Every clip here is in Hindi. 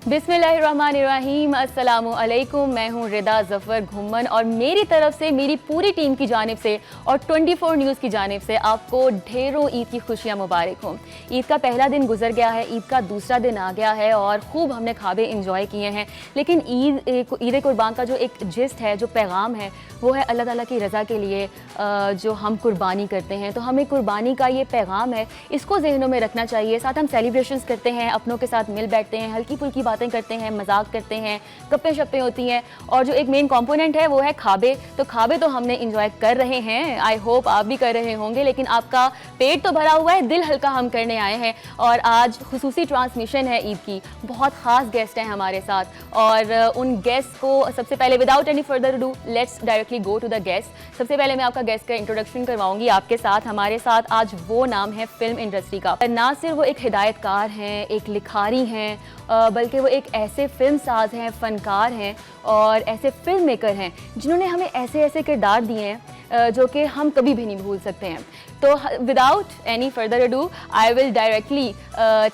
बिस्मिल्लाहिर्रहमानिर्रहीम, अस्सलामु अलैकुम। मैं हूँ रिदा ज़फ़र घुम्मन और मेरी तरफ से, मेरी पूरी टीम की जानिब से और 24 न्यूज़ की जानिब से आपको ढेरों ईद की खुशियाँ मुबारक हों। ईद का पहला दिन गुजर गया है, ईद का दूसरा दिन आ गया है और खूब हमने ख़ाबे इंजॉय किए हैं। लेकिन ईद कुर्बान का जो एक जिस्ट है, जो पैगाम है, वो है अल्लाह ताला की रज़ा के लिए जो हम कुर्बानी करते हैं। तो हमें कुर्बानी का ये पैगाम है, इसको ज़हनों में रखना चाहिए। साथ हम सेलिब्रेशंस करते हैं, अपनों के साथ मिल बैठते हैं, हल्की फुल्की बातें करते हैं, मजाक करते हैं, गप्पे शप्पे होती हैं और जो एक मेन कंपोनेंट है वो है खाबे। तो खाबे तो हमने इंजॉय कर रहे हैं, आई होप आप भी कर रहे होंगे। लेकिन आपका पेट तो भरा हुआ है, दिल हल्का हम करने आए हैं और आज खुसूसी ट्रांसमिशन है ईद की। बहुत ख़ास गेस्ट हैं हमारे साथ और उन गेस्ट को सबसे पहले without any further do let's directly go to the guest. सबसे पहले मैं आपका गेस्ट का इंट्रोडक्शन करवाऊंगी आपके साथ। हमारे साथ आज वो नाम है फिल्म इंडस्ट्री का। ना सिर्फ वो एक हिदायतकार हैं, एक लिखारी हैं, बल्कि वो एक ऐसे फिल्म साज हैं, फ़नकार हैं और ऐसे फिल्म मेकर हैं जिन्होंने हमें ऐसे ऐसे किरदार दिए हैं जो कि हम कभी भी नहीं भूल सकते हैं। तो without any further ado I will directly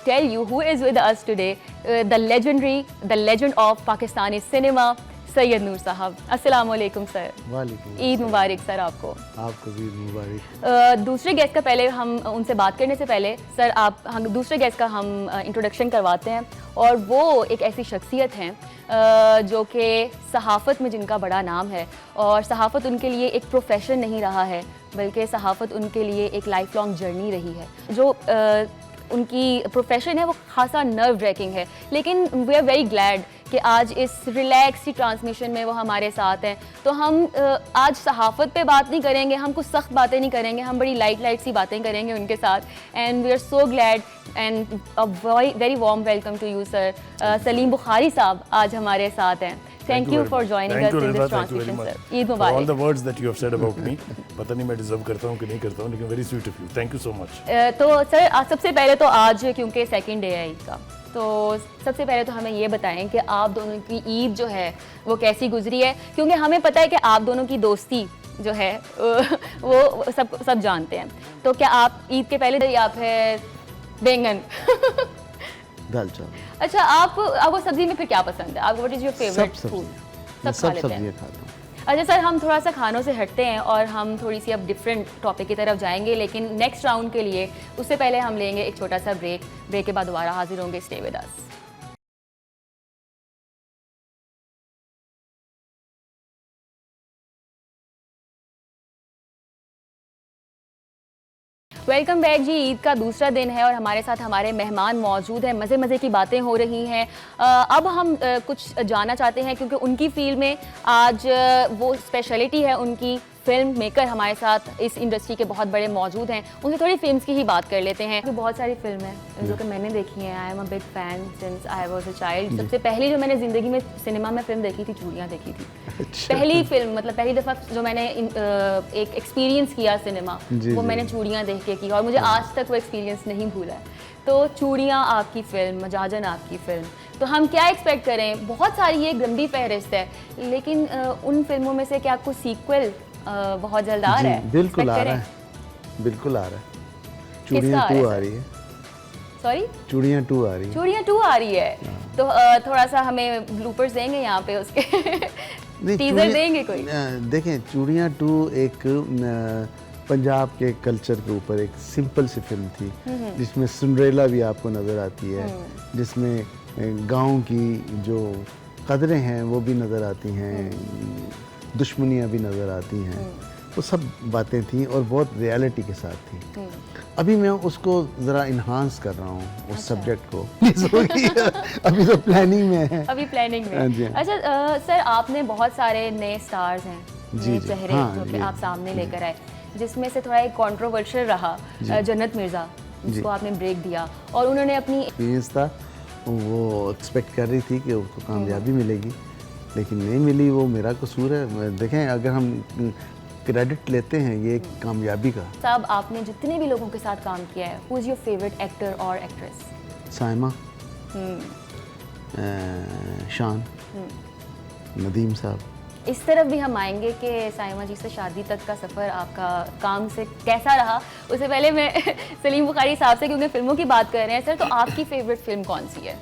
tell you who is with us today, the legend of Pakistani cinema, Syed Noor Sahab. अस्सलाम वालेकुम सर। वालेकुम। ईद मुबारक सर आपको। आपको भी मुबारक। दूसरे गेस्ट का पहले हम उनसे बात करने से पहले सर हम दूसरे गेस्ट का हम इंट्रोडक्शन करवाते हैं और वो एक ऐसी शख्सियत हैं जो कि सहाफ़त में जिनका बड़ा नाम है और सहाफ़त उनके लिए एक प्रोफेशन नहीं रहा है, बल्कि सहाफ़त उनके लिए एक लाइफ लॉन्ग जर्नी रही है। जो उनकी प्रोफेशन है वो खासा नर्व ब्रेकिंग है, लेकिन वी आर वेरी ग्लैड कि आज इस रिलैक्स सी ट्रांसमिशन में वो हमारे साथ हैं। तो हम आज सहाफ़त पे बात नहीं करेंगे, हम कुछ सख्त बातें नहीं करेंगे, हम बड़ी लाइट सी बातें करेंगे उनके साथ। And we are so glad and a very warm welcome to you sir. Salim Bukhari साहब आज हमारे साथ हैं। Thank you for joining us in this transmission, sir. Eid Mubarak. All the words that you have said about me, पता नहीं मैं डिजर्व करता हूँ कि नहीं करता हूँ, लेकिन very sweet of you. Thank you so much. तो सर सबसे पहले तो आज क्योंकि सेकंड डे है ईद का, तो सबसे पहले तो हमें ये बताएं कि आप दोनों की ईद जो है वो कैसी गुजरी है, क्योंकि हमें पता है कि आप दोनों की दोस्ती जो है वो सब जानते हैं। तो क्या आप ईद के पहले दिन या फिर बैंगन दाल चावल? अच्छा, आपको सब्जी में फिर क्या पसंद है? आपको what is your favourite food? सब खा लेते हैं। खाता हूँ। अच्छा सर, हम थोड़ा सा खानों से हटते हैं और हम थोड़ी सी अब डिफरेंट टॉपिक की तरफ जाएंगे, लेकिन नेक्स्ट राउंड के लिए उससे पहले हम लेंगे एक छोटा सा ब्रेक के बाद दोबारा हाजिर होंगे। Stay with us. Welcome back ji. Eid का दूसरा दिन है और हमारे साथ हमारे मेहमान मौजूद हैं, मज़े की बातें हो रही हैं। अब हम कुछ जानना चाहते हैं क्योंकि उनकी फील्ड में आज वो स्पेशलिटी है उनकी। फिल्म मेकर हमारे साथ इस इंडस्ट्री के बहुत बड़े मौजूद हैं, उनसे थोड़ी फिल्म्स की ही बात कर लेते हैं। तो बहुत सारी फिल्म है जो कि मैंने देखी हैं। I am a big fan since I was a child. सबसे पहली जो मैंने ज़िंदगी में सिनेमा में फिल्म देखी थी, चूड़ियाँ देखी थी। अच्छा। पहली फिल्म, मतलब पहली दफ़ा जो मैंने एक एक्सपीरियंस किया सिनेमा, वो मैंने चूड़ियाँ देख के की और मुझे आज तक वो एक्सपीरियंस नहीं भूला है। तो चूड़ियाँ आपकी फ़िल्म, मजाजन आपकी फ़िल्म, तो हम क्या एक्सपेक्ट करें? बहुत सारी एक लंबी फहरिस्त है, लेकिन उन फिल्मों में से क्या कुछ सीक्वल बहुत जल्द आ रहा है? बिल्कुल आ रहा है, बिल्कुल आ रहा है। चूड़ियाँ 2 आ रही है। सॉरी, चूड़ियाँ 2 आ रही है। चूड़ियाँ 2 आ रही है। तो थोड़ा सा हमें ब्लूपर्स देंगे यहाँ पे उसके टीजर देंगे कोई? देखें, चूड़ियाँ 2 एक पंजाब के कल्चर के ऊपर एक सिंपल सी फिल्म थी, जिसमें सिंड्रेला भी आपको नज़र आती है, जिसमें गांव की जो कदरें हैं वो भी नज़र आती हैं, दुश्मनियाँ भी नज़र आती हैं। वो सब बातें थी और बहुत रियलिटी के साथ थी। अभी मैं उसको ज़रा इन्हांस कर रहा हूँ उस सब्जेक्ट को। अभी तो प्लानिंग में है। अभी प्लानिंग में। अच्छा सर, आपने बहुत सारे नए स्टार्स हैं, नए चेहरे जो कि आप सामने लेकर आए, जिसमें से थोड़ा एक कंट्रोवर्शियल रहा जन्नत मिर्ज़ा, जिसको आपने ब्रेक दिया और उन्होंने अपनी एक्सपीरियंस था, वो एक्सपेक्ट कर रही थी कि उसको कामयाबी मिलेगी, लेकिन नहीं मिली। वो मेरा कसूर है। देखें, अगर हम क्रेडिट लेते हैं ये कामयाबी का। साहब, आपने जितने भी लोगों के साथ काम किया है, who is your favourite actor और एक्ट्रेस? साइमा, शान, नदीम साहब। इस तरफ भी हम आएंगे कि साइमा जी से शादी तक का सफ़र आपका काम से कैसा रहा। उससे पहले मैं सलीम बुखारी साहब से, क्योंकि फिल्मों की बात कर रहे हैं सर, तो आपकी फेवरेट फिल्म कौन सी है?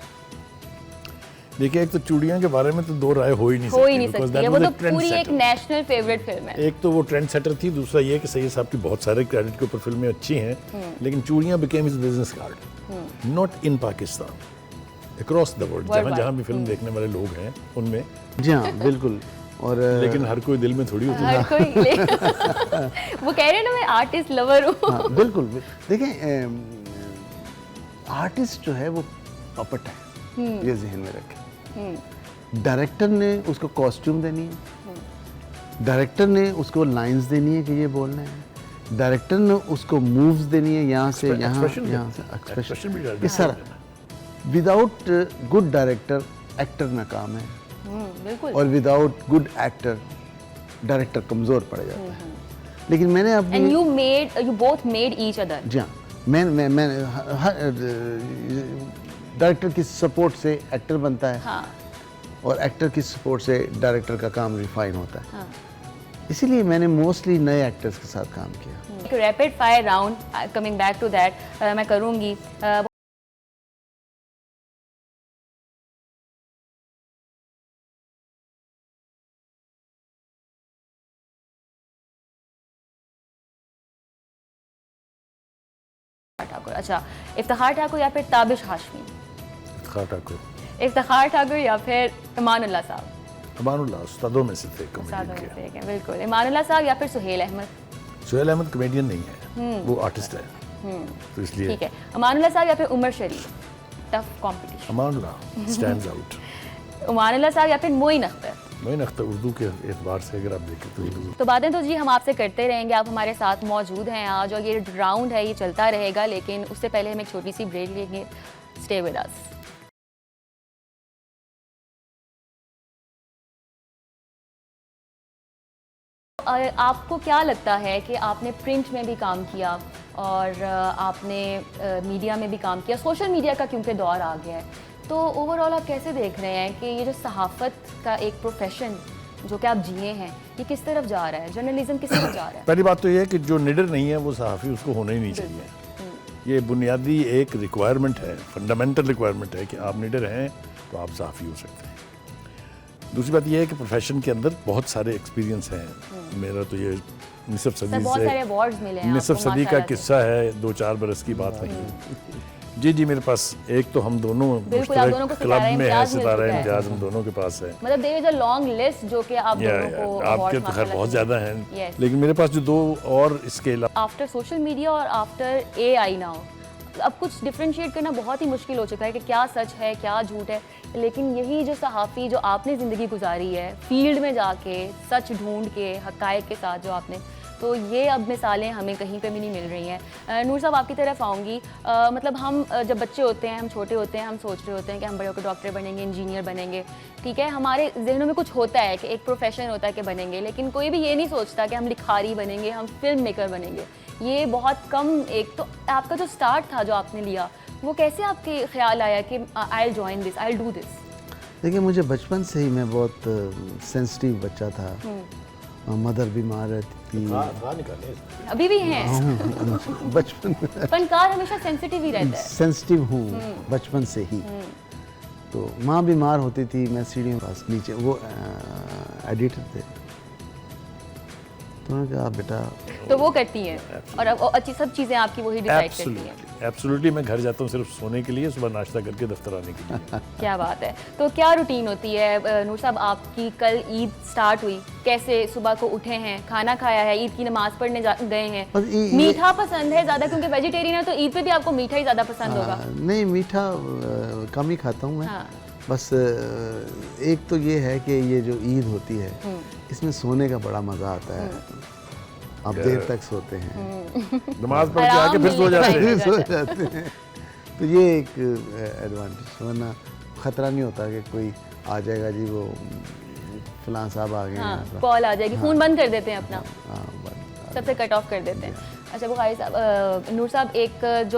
देखिए, एक तो चूड़ियां के बारे में तो दो राय हो ही नहीं हो ही नहीं because सकती that है, was वो a तो पूरी एक trendsetter। नेशनल फेवरेट फिल्म है। एक तो वो ट्रेंड सेटर थी, दूसरा ये कि सैयद साहब की बहुत सारे क्रेडिट के ऊपर फिल्में अच्छी हैं, लेकिन चूड़ियां became his business card, not in Pakistan, across the world, जहाँ जहाँ भी फिल्म देखने वाले लोग हैं उनमें। जी हाँ, बिल्कुल। और लेकिन हर कोई दिल में थोड़ी होती है। हर कोई वो कह रहे हैं ना, मैं आर्टिस्ट लवर हूँ। हाँ, बिल्कुल। देखें, आर्टिस्ट जो है वो पपट है, ये जहन में रखें। डायरेक्टर ने उसको कॉस्ट्यूम देनी है, डायरेक्टर ने उसको लाइंस देनी है कि ये बोलना है, डायरेक्टर ने उसको मूव्स देनी है, यहाँ से यहाँ, Expression यहाँ से expression एक्सप्रेशन, भी डालना ये सारा। विदाउट गुड डायरेक्टर एक्टर नाकाम है, बिल्कुल। और विदाउट गुड एक्टर डायरेक्टर कमज़ोर पड़ जाता है। लेकिन मैंने एंड अपनी, you both made each other. जी हाँ, मैं डायरेक्टर की सपोर्ट से एक्टर बनता है, हाँ और एक्टर की सपोर्ट से डायरेक्टर का काम रिफाइन होता है। हाँ। इसीलिए मैंने मोस्टली नए एक्टर्स के साथ काम किया। Rapid fire round, coming back to that, मैं करूँगी। ठाकुर, अच्छा, इफ्तिखार ठाकुर या फिर ताबिश हाशमी? इफ्तिखार ठाकुर। इफ्तिखार ठाकुर या फिर इमानुल्लाह साहब? अमानुल्लाह उस्तादों में से थे सादों कॉमेडियन में से के। एक हैं, बिल्कुल। इमानुल्लाह साहब या फिर सुहेल अहमद? सुहेल अहमद कॉमेडियन नहीं है, वो आर्टिस्ट है, तो इसलिए ठीक है। इमानुल्लाह साहब या फिर Umar Sharif? Tough competition. Amanullah stands out. Imanullah Sahab या फिर मोइन अख्तर? मोइन अख्तर उर्दू के एतबार से अगर आप देखें तो उर्दू। तो बातें तो जी हम आपसे करते रहेंगे, आप हमारे साथ मौजूद हैं आज, और ये राउंड है ये चलता रहेगा, लेकिन उससे पहले हम एक छोटी सी ब्रेक लेंगे। स्टे विद अस। आपको क्या लगता है कि आपने प्रिंट में भी काम किया और आपने मीडिया में भी काम किया, सोशल मीडिया का क्योंकि दौर आ गया है, तो ओवरऑल आप कैसे देख रहे हैं कि ये जो सहाफ़त का एक प्रोफेशन जो कि आप जिए हैं, ये किस तरफ जा रहा है, जर्नलिज्म किस तरफ जा रहा है? पहली बात तो ये है कि जो निडर नहीं है वो सहाफ़ी, उसको होना ही नहीं चाहिए। ये बुनियादी एक रिक्वायरमेंट है, फंडामेंटल रिक्वायरमेंट है कि आप निडर हैं तो आप सहाफ़ी हो सकते हैं। दूसरी बात यह है कि प्रोफेशन के अंदर बहुत सारे एक्सपीरियंस हैं। मेरा तो ये निसफ सर सदी बहुत से सारे अवार्ड्स मिले हैं निसफ आपको सदी का माशाल्लाह से। किस्सा है, 2-4 बरस की बात नहीं। जी मेरे पास एक तो हम दोनों बिल्कुल, आप दोनों को मुश्तरक क्लब सितारा में है, इम्तियाज़ मिल सितारा चुका है। इम्तियाज़ हम दोनों के पास है। मतलब there is a long list जो कि आप दोनों को आपके awards तो खैर माशाल्लाह बहुत से ज़्यादा मिले। हैं, Yes. लेकिन मेरे पास जो दो और इसके अलावा आफ्टर सोशल मीडिया और आफ्टर एआई नाउ, अब कुछ डिफ्रेंशिएट करना बहुत ही मुश्किल हो चुका है कि क्या सच है क्या झूठ है, लेकिन यही जो सहाफ़ी जो आपने ज़िंदगी गुजारी है फील्ड में जाके सच ढूंढ के हक़ाइक़ के साथ जो आपने, तो ये अब मिसालें हमें कहीं पे भी नहीं मिल रही हैं। नूर साहब आपकी तरफ आऊँगी। मतलब हम जब बच्चे होते हैं, हम छोटे होते हैं, हम सोच रहे होते हैं कि हम बड़े होकर डॉक्टर बनेंगे, इंजीनियर बनेंगे, ठीक है, हमारे जहनों में कुछ होता है कि एक प्रोफेशन होता है कि बनेंगे, लेकिन कोई भी ये नहीं सोचता कि हम लिखारी बनेंगे, हम फिल्म मेकर बनेंगे। ये बहुत कम, एक तो आपका जो स्टार्ट था जो आपने लिया, वो कैसे आपके ख्याल आया कि I will join this, I will do this? देखिए, मुझे बचपन से ही मैं बहुत सेंसिटिव बच्चा था। मदर बीमार रहती थी। निकाले अभी भी हैं? बचपन फनकार हमेशा सेंसिटिव ही रहता है। सेंसिटिव हूँ बचपन से ही। तो माँ बीमार होती थी, मैं सीढ़ियों के पास नीचे, वो एडिटर थे, तो उन्होंने कहा बेटा, तो वो करती हैं और अब अच्छी सब चीज़ें आपकी वही डिसाइड करती हैं। एब्सोल्युटली। मैं घर जाता हूँ सिर्फ सोने के लिए, सुबह नाश्ता करके दफ्तर आने के लिए। क्या बात है। तो क्या रूटीन होती है नूर साहब आपकी? कल ईद स्टार्ट हुई, कैसे सुबह को उठे हैं, खाना खाया है, ईद की नमाज पढ़ने गए हैं, मीठा पसंद है ज़्यादा क्योंकि वेजिटेरियन है, तो ईद पे भी आपको मीठा ही ज़्यादा पसंद होगा? नहीं, मीठा कम ही खाता हूँ मैं। हाँ। बस एक तो ये है कि ये जो ईद होती है इसमें सोने का बड़ा मज़ा आता है। आप देर तक सोते हैं, नमाज पढ़ के आके फिर सो जाते हैं। सो जाते हैं। तो ये एक एडवांटेज, वरना ख़तरा नहीं होता कि कोई आ जाएगा जी, वो फलां साहब आ गए हैं, कॉल आ जाएगी, फ़ोन बंद कर देते हैं अपना, हाँ, बस। सबसे कट ऑफ कर देते हैं। अच्छा बुखारी साहब, नूर साहब, एक जो